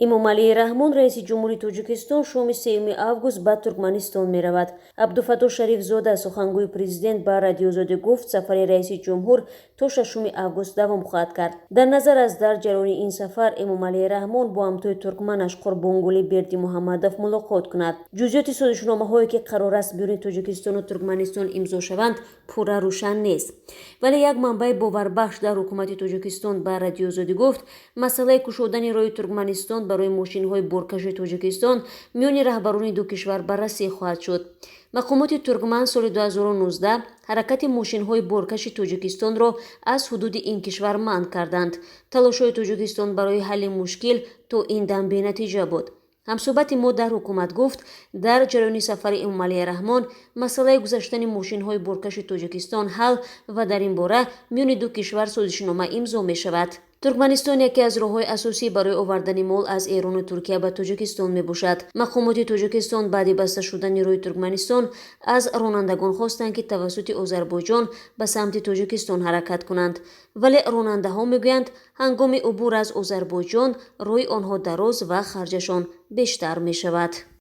эмомалии раҳмон раиси ҷумҳури тоҷикистон шоми 3 август ба туркманистон меравад. абдуфатто шарифзода сухангӯи президент ба радиозоде гуфт сафари раиси ҷумҳур то 6 август давом хоҳад кард. дар назар аст дар ҷараёни ин сафар эмомалии раҳмон бо ҳамтои туркманаш қурбонгулӣ бердимуҳаммадов мулоқот кунад. ҷузъиёти созишномаҳое ки қарор аст бёни тоҷикистону туркманистон имзо шаванд пурра рӯшан нест, вале як манбаи боварбахш дар ҳукумати тоҷикистон ба радиозоде гуфт масъалаи кушодани роҳи туркманистон барои мошинҳои боркаши тоҷикистон миёни раҳбарони ду кишвар баррасӣ хоҳад шуд. мақомоти туркман соли 2019 ҳаракати мошинҳои боркаши тоҷикистонро аз ҳудуди ин кишвар манъ карданд. талошҳои тоҷикистон барои ҳалли мушкил то ин дам бенатиҷа буд. ҳамсӯҳбати мо дар ҳукумат гуфт дар ҷараёни сафари эмомалии раҳмон масъалаи гузаштани мошинҳои боркаши тоҷикистон ҳал ва дар ин бора миёни ду кишвар созишнома имзо мешавад. туркманистон яке аз роҳҳои асосӣ барои овардани мол аз Эрону Туркия ба тоҷикистон мебошад. мақомоти тоҷикистон баъди баста шудани роҳи Туркманистон аз ронандагон хостанд ки тавассути Озарбойҷон ба самти Тоҷикистон ҳаракат кунанд, вале ронандаҳо мегӯянд ҳангоми убур аз Озарбойҷон роҳи онҳо дароз ва харҷашон бештар мешавад.